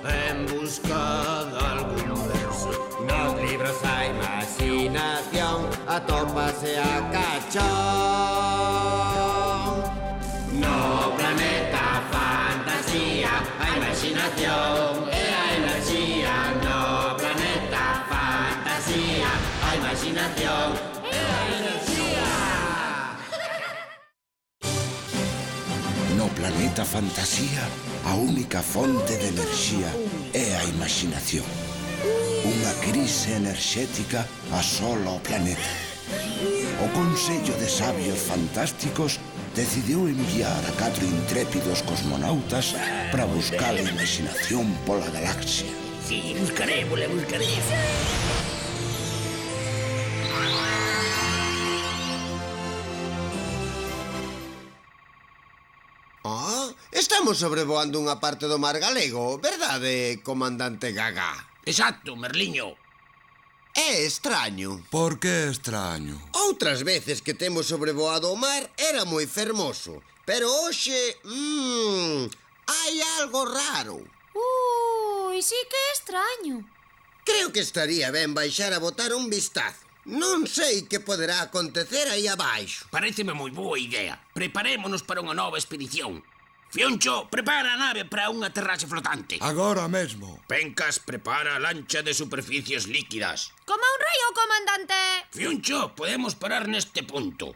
en busca de algún verso. Nos libros a imaginación atópase a cachón. No planeta fantasía, a imaginación e a enerxía. No planeta fantasía, a imaginación e a enerxía. No planeta fantasía, a única fonte de enerxía é a imaginación. Unha crise enerxética asola o planeta. O Consello de Sabios Fantásticos decidiu enviar a 4 intrépidos cosmonautas para buscar a imaginación pola galaxia. Sí, buscarémosla, buscarémosla. Estamos sobrevoando unha parte do mar galego, verdade, comandante Gaga? Exacto, Merliño. É extraño. Por que extraño? Outras veces que temos sobrevoado o mar era moi fermoso, pero hoxe... hai algo raro. Sí que é extraño. Creo que estaría ben baixar a botar un vistazo. Non sei que poderá acontecer aí abaixo. Paréceme moi boa idea. Preparémonos para unha nova expedición. Fioncho, prepara a nave para un aterraxe flotante. Agora mesmo. Pencas, prepara a lancha de superficies líquidas. Como un rayo, comandante. Fioncho, podemos parar neste punto.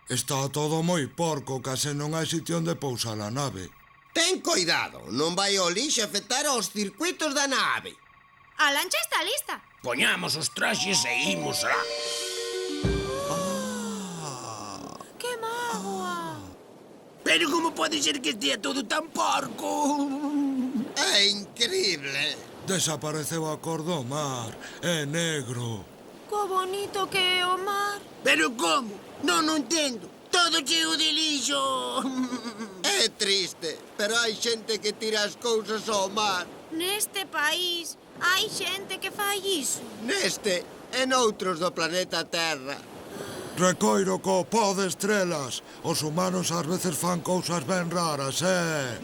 Está todo moi porco, case non hai sitio onde pousar a nave. Ten coidado, non vai o lixo afectar aos circuitos da nave. A lancha está lista. Poñamos os traxes e imos alá. ¡Qué mágoa! Pero como pode ser que estea todo tan porco? É increíble. Desapareceu a cor do mar. É negro. ¡Qué bonito que é o mar! Pero como? Non entendo. Todo cheo de lixo. É triste, pero hai xente que tira as cousas ao mar. Neste país hai xente que fai iso. Neste e noutros do planeta Terra. Recoiro co pó de estrelas. Os humanos ás veces fan cousas ben raras,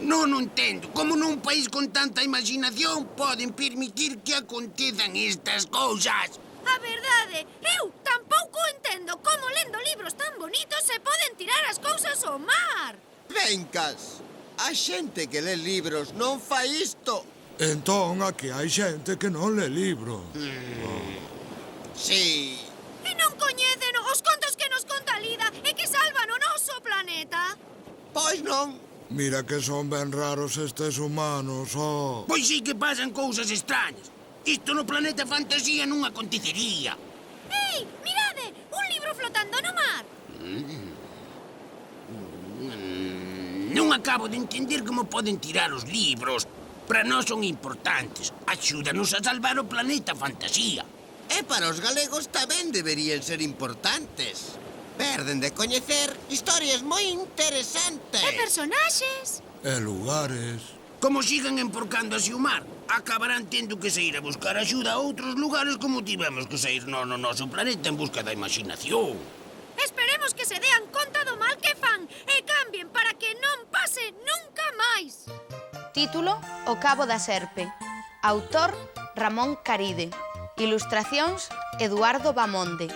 Non entendo. Como nun país con tanta imaginación poden permitir que acontezan estas cousas? A verdade, eu tampouco entendo como lendo libros tan bonitos se poden tirar as cousas ao mar. Vencas, a xente que lê libros non fai isto. Entón, aquí hai xente que non lê libros. Sí. E non coñecen os contos que nos conta Lida e que salvan o noso planeta. Pois non. Mira que son ben raros estes humanos, Pois sí que pasan cousas extrañas. Isto no planeta fantasía non acontecería. Ei, mirade, un libro flotando no mar. Non acabo de entender como poden tirar os libros. Para nós son importantes. Axúdanos a salvar o planeta fantasía. E para os galegos tamén deberían ser importantes. Perden de coñecer historias moi interesantes. E personaxes. e lugares. Como sigan emporcando así o mar, acabarán tendo que sair a buscar axuda a outros lugares como tivemos que sair no noso planeta en busca da imaginación. Esperemos que se dean conta do mal que fan e cambien para que non pase nunca máis. Título: O Cabo da Serpe. Autor: Ramón Caride. Ilustracións: Eduardo Bamonde.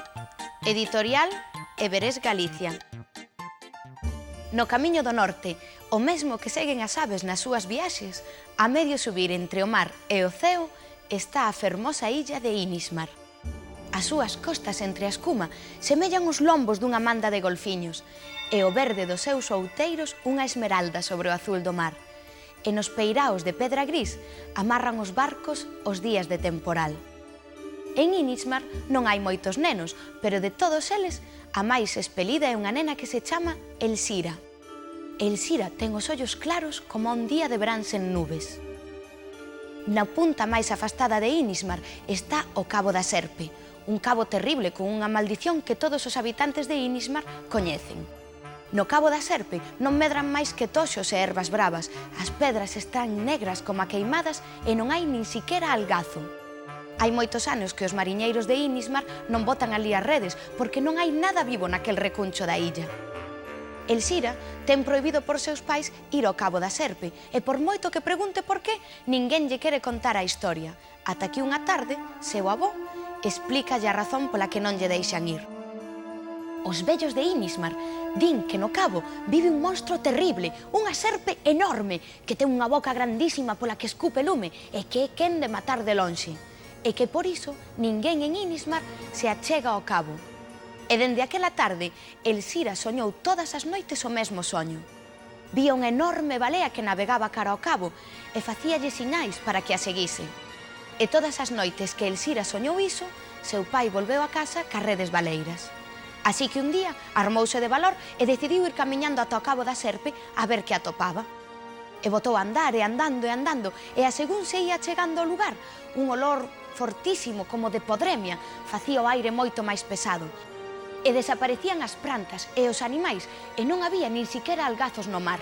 Editorial: Everés Galicia. No camiño do norte, o mesmo que seguen as aves nas súas viaxes, a medio subir entre o mar e o ceo, está a fermosa illa de Inismar. As súas costas entre a escuma semellan os lombos dunha manda de golfiños e o verde dos seus outeiros unha esmeralda sobre o azul do mar. E nos peiraos de pedra gris amarran os barcos os días de temporal. En Inismar non hai moitos nenos, pero de todos eles, a máis espelida é unha nena que se chama Elxira. Elxira ten os ollos claros como un día de verán sen nubes. Na punta máis afastada de Inismar está o Cabo da Serpe, un cabo terrible con unha maldición que todos os habitantes de Inismar coñecen. No Cabo da Serpe non medran máis que toxos e ervas bravas, as pedras están negras como a queimadas e non hai nin siquera algazo. Hai moitos anos que os mariñeiros de Inismar non botan ali as redes porque non hai nada vivo naquel recuncho da illa. Elxira ten prohibido por seus pais ir ao Cabo da Serpe e por moito que pregunte por qué, ninguén lle quere contar a historia, ata que unha tarde, seu avó explícalle a razón pola que non lle deixan ir. Os vellos de Inismar din que no cabo vive un monstro terrible, unha serpe enorme, que ten unha boca grandísima pola que escupe lume e que é quen de matar de lonxe, e que por iso ninguén en Inismar se achega ao cabo. E dende aquela tarde, Elxira soñou todas as noites o mesmo soño. Vía unha enorme balea que navegaba cara ao cabo e facíalle sinais para que a seguise. E todas as noites que Elxira soñou iso, seu pai volveu a casa ca redes baleiras. Así que un día armouse de valor e decidiu ir camiñando ata o Cabo da Serpe a ver que atopaba. E botou a andar e andando, e a según se ia chegando ao lugar, un olor fortísimo como de podremia facía o aire moito máis pesado. E desaparecían as plantas e os animais e non había nin siquiera algazos no mar.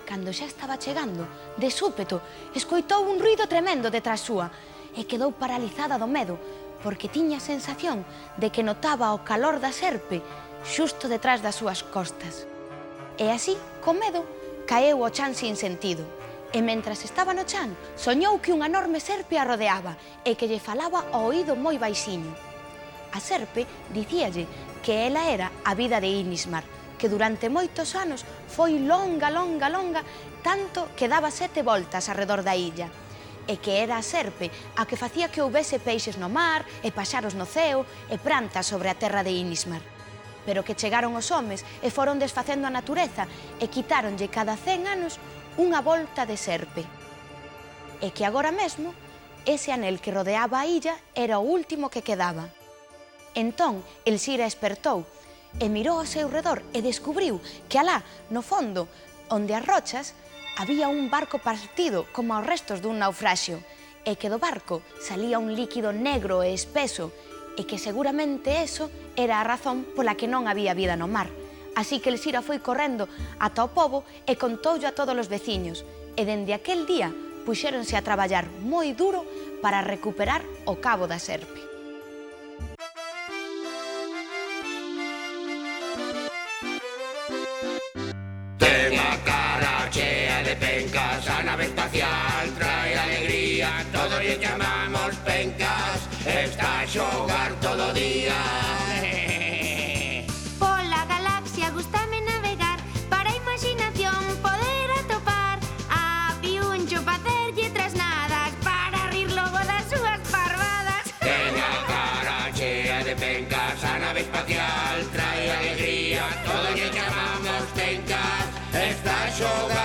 Cando xa estaba chegando, de súpeto, escoitou un ruido tremendo detrás súa e quedou paralizada do medo, porque tiña a sensación de que notaba o calor da serpe xusto detrás das súas costas. E así, con medo, caeu ao chan sin sentido. E mentras estaba no chan, soñou que unha enorme serpe a rodeaba e que lle falaba ao oído moi baixiño. A serpe dicíalle que ela era a vida de Inismar, que durante moitos anos foi longa, tanto que daba 7 voltas arredor da illa, e que era a serpe a que facía que houbese peixes no mar, e paxaros no ceo, e plantas sobre a terra de Inismar. Pero que chegaron os homes e foron desfacendo a natureza e quitáronlle cada 100 anos unha volta de serpe. E que agora mesmo, ese anel que rodeaba a illa era o último que quedaba. Entón, Elxira espertou e mirou ao seu redor e descubriu que alá, no fondo, onde as rochas, había un barco partido como aos restos dun naufraxio e que do barco salía un líquido negro e espeso e que seguramente eso era a razón pola que non había vida no mar. Así que Elxira foi correndo ata o pobo e contoulle a todos os veciños e dende aquel día puxéronse a traballar moi duro para recuperar o Cabo da Serpe. Pencas, a nave espacial trae alegría, todos lle chamamos pencas, está a xogar todo o día. Pola galaxia gústame navegar, para a imaginación poder atopar a Piuncho pa hacerlle trasnadas, para rir logo das súas parvadas. Ten a cara chea de pencas, a nave espacial trae alegría, todos lle chamamos pencas, está a xogar